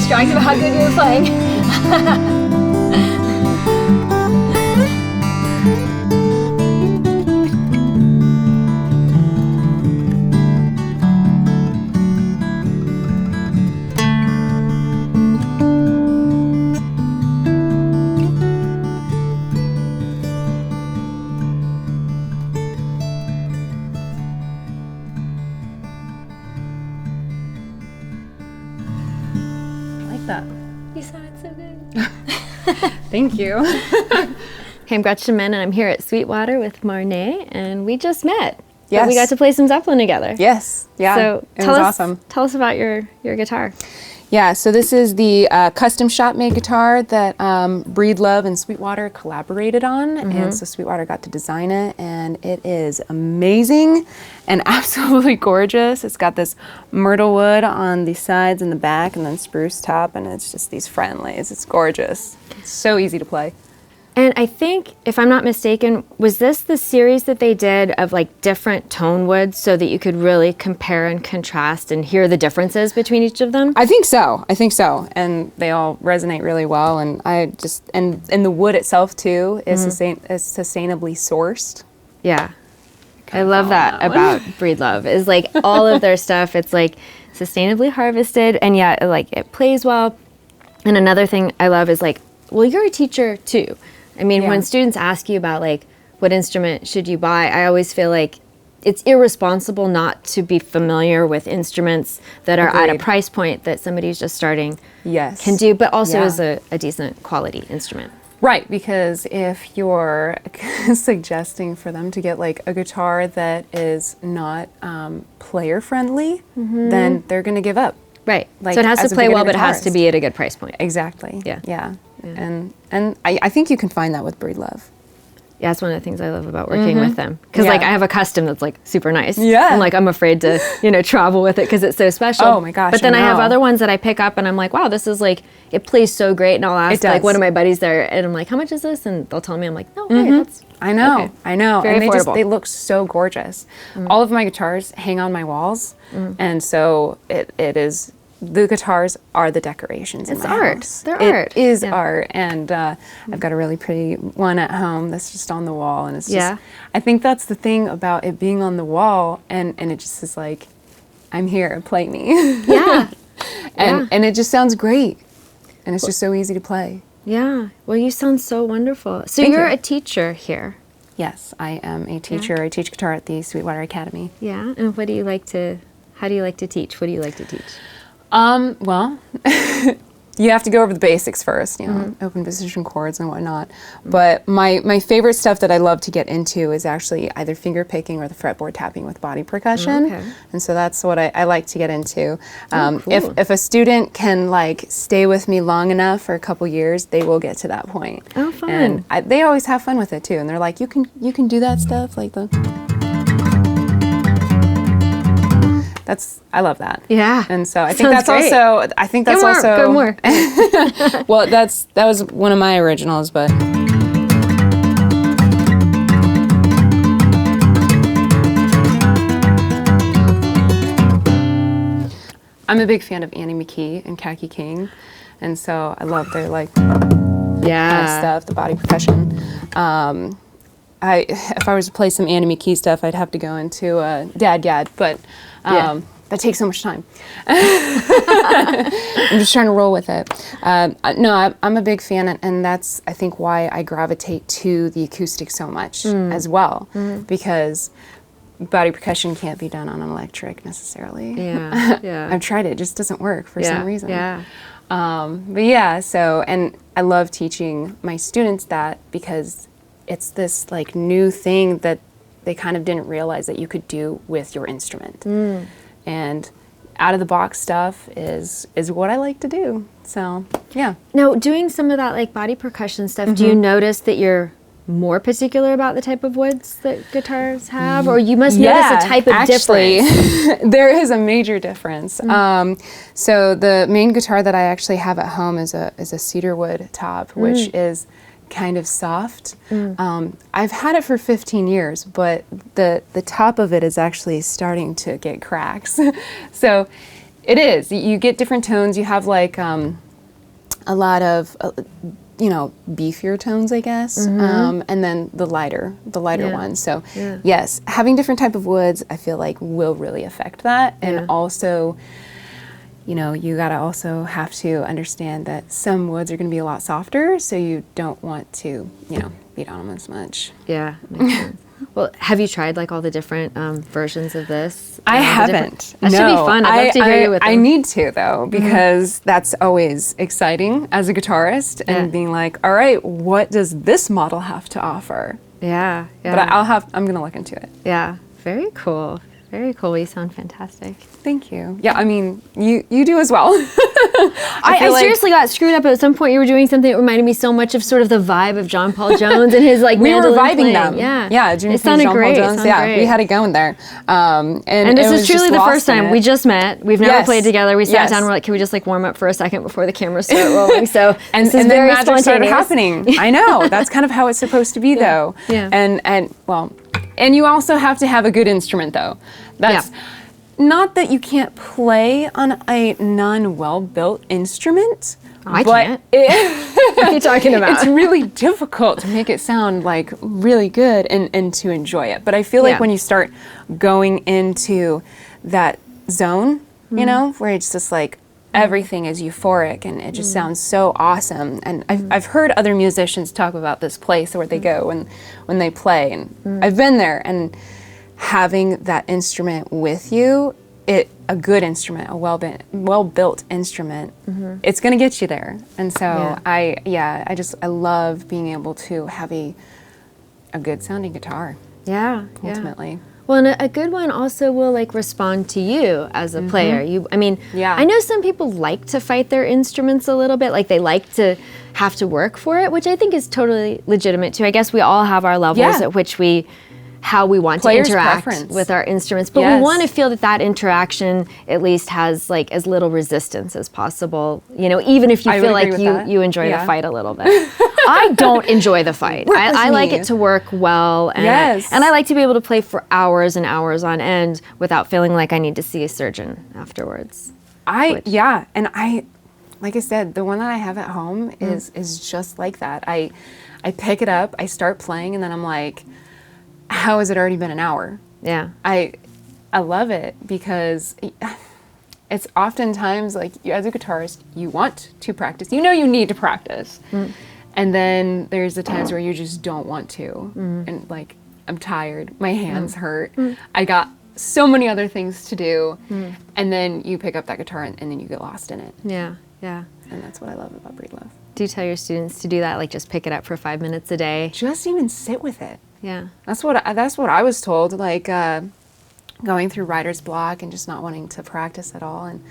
distracted about how good you were playing. That. You sounded so good. Thank you. Hey, I'm Gretchen Menn, and I'm here at Sweetwater with Marnée, and we just met. Yes. But we got to play some Zeppelin together. Yes. Yeah. So it was awesome. Tell us about your guitar. Yeah. So this is the custom shop-made guitar that Breedlove and Sweetwater collaborated on, and so Sweetwater got to design it, and it is amazing and absolutely gorgeous. It's got this myrtle wood on the sides and the back, and then spruce top, and it's just these friendlies. It's gorgeous. It's so easy to play. And I think, if I'm not mistaken, was this the series that they did of like different tone woods so that you could really compare and contrast and hear the differences between each of them? I think so. And they all resonate really well. And and the wood itself too is sustainably sourced. Yeah. I love that about Breedlove, is like all of their stuff, it's like sustainably harvested, and yet like it plays well. And another thing I love is like, well, you're a teacher too. I mean, when students ask you about like, what instrument should you buy, I always feel like it's irresponsible not to be familiar with instruments that are at a price point that somebody who's just starting can do, but also is a decent quality instrument. Right, because if you're suggesting for them to get like a guitar that is not player friendly, then they're going to give up. Right. Like, so it has to play well, but it has to guitarist. be at a good price point. Exactly. Yeah. Yeah. And I think you can find that with Breedlove. Yeah, that's one of the things I love about working with them. Because like I have a custom that's like super nice. Yeah. And like I'm afraid to, travel with it because it's so special. Oh my gosh. But then I have other ones that I pick up and I'm like, wow, this is like, it plays so great. And I'll ask like one of my buddies there and I'm like, how much is this? And they'll tell me, I'm like, no, hey, that's... I know. Okay. I know. Very and affordable. they look so gorgeous. All of my guitars hang on my walls. And so it is... The guitars are the decorations in my house. They're art. It is art, and I've got a really pretty one at home that's just on the wall, and it's just. I think that's the thing about it being on the wall, and it just is like, I'm here, play me. Yeah. and it just sounds great, and it's just so easy to play. Yeah. Well, you sound so wonderful. So Thank you're you. a teacher here. Yes, I am a teacher. I teach guitar at the Sweetwater Academy. Yeah. And how do you like to teach? What do you like to teach? Well, you have to go over the basics first, open position chords and whatnot. But my favorite stuff that I love to get into is actually either finger picking or the fretboard tapping with body percussion. Okay. And so that's what I like to get into. Cool. If a student can like stay with me long enough for a couple years, they will get to that point. Oh, fun. And they always have fun with it too. And they're like, you can do that stuff, like the... I love that. Yeah. And so I think that's great. also, I think that's Go more. well, that was one of my originals, but. I'm a big fan of Annie McKee and Khaki King, and so I love their like kind of stuff, the body percussion. If I was to play some Annie McKee stuff, I'd have to go into Dad Gad, but that takes so much time. I'm just trying to roll with it. No, I'm a big fan, and that's, I think, why I gravitate to the acoustic so much as well, because body percussion can't be done on an electric necessarily. Yeah. I've tried it. It just doesn't work for some reason. Yeah. But yeah, so, and I love teaching my students that because it's this like new thing that they kind of didn't realize that you could do with your instrument. And out of the box stuff is what I like to do. So, yeah. Now, doing some of that like body percussion stuff, do you notice that you're more particular about the type of woods that guitars have, or you must notice a type of difference? There is a major difference. So the main guitar that I actually have at home is a cedar wood top, which is kind of soft. I've had it for 15 years, but the top of it is actually starting to get cracks. So It is. You get different tones. You have like a lot of, beefier tones, I guess, and then the lighter ones. So yes, having different type of woods, I feel like will really affect that. And also, you gotta also have to understand that some woods are gonna be a lot softer, so you don't want to, beat on them as much. Yeah, makes sense. Well, have you tried like all the different versions of this? I haven't. That should be fun. I'd love to hear you with them. I need to though, because that's always exciting as a guitarist and being like, all right, what does this model have to offer? Yeah. But I'm gonna look into it. Yeah, very cool. Very cool. You sound fantastic. Thank you. Yeah, I mean, you do as well. I seriously got screwed up at some point. You were doing something that reminded me so much of sort of the vibe of John Paul Jones and his like we were mandolin vibing playing. them. Yeah, it sounded great. Paul Jones. Yeah, we had it going there. And this is truly the first time we just met. We've never played together. We sat down. And we're like, can we just like warm up for a second before the cameras start rolling? So and then magic started happening. I know. That's kind of how it's supposed to be, though. Yeah. And you also have to have a good instrument, though. That's not that you can't play on a non-well-built instrument. I can't. What are you talking about? It's really difficult to make it sound like really good and to enjoy it. But I feel like when you start going into that zone, where it's just like everything is euphoric and it just sounds so awesome. And I've heard other musicians talk about this place where they go when they play, and I've been there, and having that instrument with you, a good instrument, a well-built instrument, it's going to get you there. And so I love being able to have a good sounding guitar. Yeah. Ultimately. Well, and a good one also will like respond to you as a player. I know some people like to fight their instruments a little bit, like they like to have to work for it, which I think is totally legitimate too. I guess we all have our levels at which how we want Player's to interact preference. with our instruments, but we want to feel that interaction at least has like as little resistance as possible, even if you feel like you enjoy the fight a little bit. I don't enjoy the fight. I like it to work well, and I like to be able to play for hours and hours on end without feeling like I need to see a surgeon afterwards. Like I said, the one that I have at home is just like that. I pick it up, I start playing, and then I'm like, how has it already been an hour? Yeah. I love it because it's oftentimes like as a guitarist, you want to practice. You need to practice. And then there's the times where you just don't want to. And like, I'm tired, my hands hurt. I got so many other things to do. And then you pick up that guitar and then you get lost in it. Yeah. And that's what I love about Breedlove. Do you tell your students to do that? Like just pick it up for 5 minutes a day? Just even sit with it. Yeah. That's what I was told, like going through writer's block and just not wanting to practice at all. And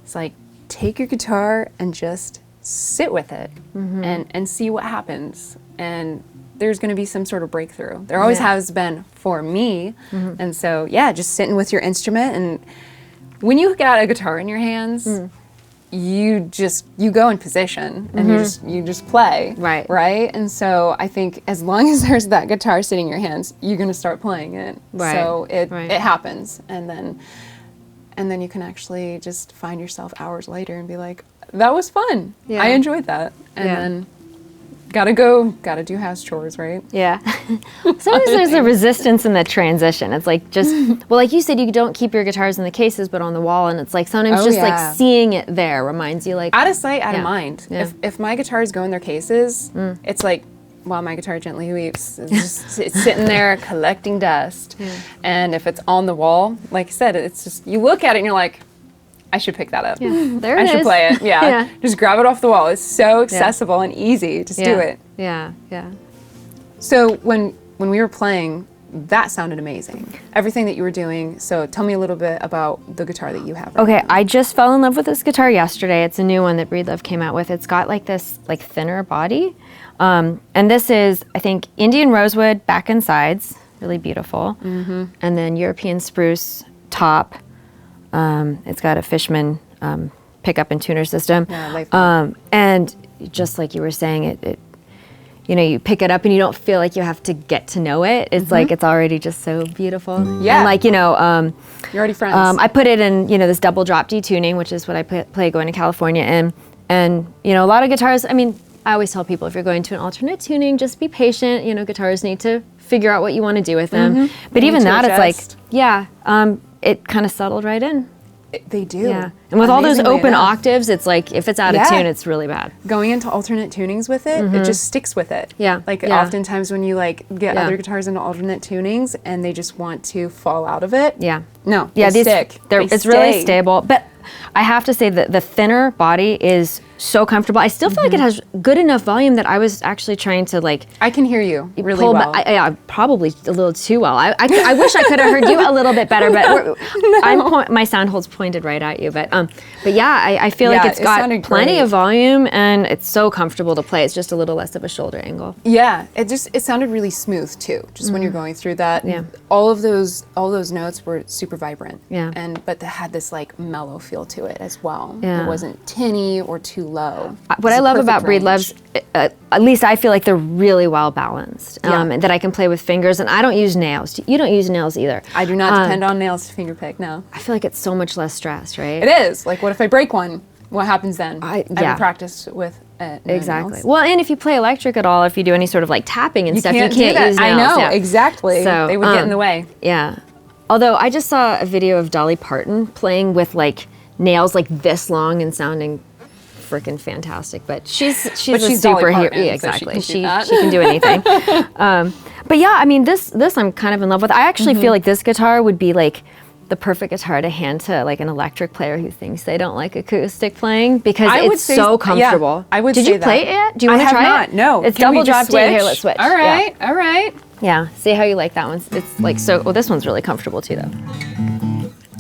it's like, take your guitar and just sit with it and see what happens. And there's going to be some sort of breakthrough. There always has been for me. And so, just sitting with your instrument. And when you got a guitar in your hands, you go in position and you just play, right? And so I think as long as there's that guitar sitting in your hands, you're gonna start playing it. So it happens, and then you can actually just find yourself hours later and be like, that was fun. I enjoyed that, and then gotta do house chores, right? Yeah. Sometimes there's a resistance in the transition. It's like like you said, you don't keep your guitars in the cases, but on the wall, and it's like sometimes like seeing it there reminds you like... Out of sight, out of mind. Yeah. If my guitars go in their cases, it's like, while my guitar gently weeps, it's sitting there collecting dust. And if it's on the wall, like I said, it's just, you look at it and you're like, I should pick that up. There it is. I should play it. Yeah. Just grab it off the wall. It's so accessible and easy. Just do it. Yeah. So when we were playing, that sounded amazing. Everything that you were doing. So tell me a little bit about the guitar that you have. Okay, I just fell in love with this guitar yesterday. It's a new one that Breedlove came out with. It's got like this like thinner body. And this is, I think, Indian rosewood back and sides. Really beautiful. And then European spruce top. It's got a Fishman pickup and tuner system. And just like you were saying, you pick it up and you don't feel like you have to get to know it. It's like it's already just so beautiful. Yeah. And like, you're already friends. I put it in, this double drop D tuning, which is what I play going to California in. And, a lot of guitars, I mean, I always tell people if you're going to an alternate tuning, just be patient. Guitars need to figure out what you want to do with them. But even that, it's like, it kind of settled right in. They do. Yeah. And with all those open enough. octaves, it's like, if it's out of tune, it's really bad. Going into alternate tunings with it, it just sticks with it. Yeah. Like oftentimes when you like get other guitars into alternate tunings and they just want to fall out of it. Yeah. No, yeah, they stick. It's really stable. But I have to say that the thinner body is so comfortable. I still feel like it has good enough volume that I was actually trying to like. I can hear you really well. Yeah, probably a little too well. I wish I could have heard you a little bit better, but my sound holds pointed right at you. But yeah, I feel like it's got plenty of volume and it's so comfortable to play. It's just a little less of a shoulder angle. Yeah, it sounded really smooth too. Just when you're going through that, all those notes were super vibrant. Yeah, but they had this like mellow feel to it as well. Yeah. It wasn't tinny or too low. What I love about Breedloves, at least I feel like they're really well balanced. That I can play with fingers, and I don't use nails. You don't use nails either. I do not depend on nails to finger pick. No. I feel like it's so much less stress, right? It is. Like, what if I break one? What happens then? I haven't practiced with exactly. nails. Well, and if you play electric at all, if you do any sort of like tapping and stuff, you can't use nails. I know, exactly. So, they would get in the way. Yeah. Although I just saw a video of Dolly Parton playing with like nails like this long and sounding freaking fantastic. But she's a superhero. Yeah, exactly. So she can do anything. But yeah, I mean, this I'm kind of in love with. I actually feel like this guitar would be like the perfect guitar to hand to like an electric player who thinks they don't like acoustic playing because it's so comfortable. I would Did say you play it yet? Do you want to try not, it? No. It's double drop D. Here, let's switch. All right, all right. Yeah, see how you like that one. It's like so. Well, this one's really comfortable too, though.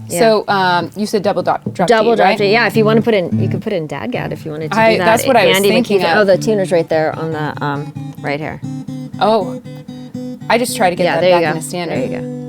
Yeah. So you said double drop D, double drop right? D. Yeah, if you want to put in, you could put in DADGAD if you wanted to do that. That's what I was thinking of. Oh, the tuner's right there on the right here. Oh, I just try to get that back in a standard. There you go.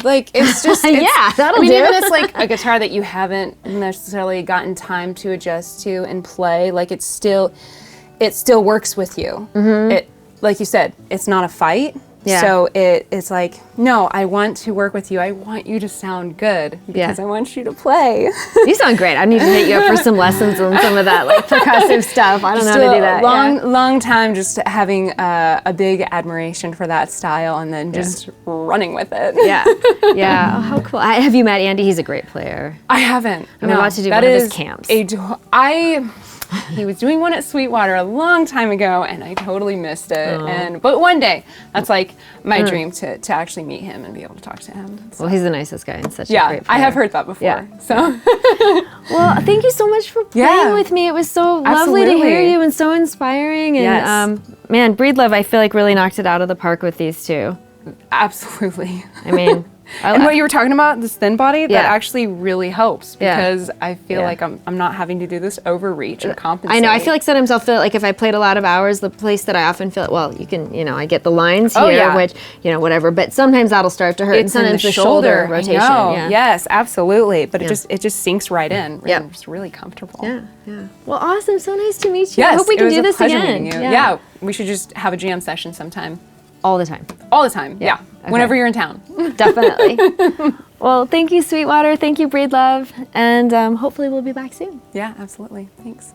Like it's just that'll do. Even if it's like a guitar that you haven't necessarily gotten time to adjust to and play, like it still works with you. It, like you said, it's not a fight. Yeah. So it's like, no, I want to work with you. I want you to sound good because I want you to play. You sound great. I need to hit you up for some lessons on some of that like percussive stuff. I don't know how to do that. Long time just having a big admiration for that style and then just running with it. Yeah. Oh, how cool. Have you met Andy? He's a great player. I haven't. I'm about to do one of his camps. He was doing one at Sweetwater a long time ago, and I totally missed it. But one day, that's like my dream to actually meet him and be able to talk to him. So. Well, he's the nicest guy and such a great player. I have heard that before. Yeah. So. Well, thank you so much for playing with me. It was so lovely to hear you and so inspiring. And man, Breedlove, I feel like really knocked it out of the park with these two. Absolutely. I mean. And what you were talking about, this thin body, that actually really helps because I feel like I'm not having to do this overreach or compensate. I know. I feel like sometimes I'll feel like if I played a lot of hours, the place that I often feel, well, you can, I get the lines here, which, whatever. But sometimes that'll start to hurt. It's and sometimes in the shoulder rotation. Yeah. Yes, absolutely. But it just sinks right in. Yeah. It's really comfortable. Yeah. Well, awesome. So nice to meet you. Yes, I hope we can do this again. Yeah. We should just have a jam session sometime. All the time. All the time. Yeah. Okay. Whenever you're in town. Definitely. Well, thank you, Sweetwater. Thank you, Breedlove. And hopefully we'll be back soon. Yeah, absolutely. Thanks.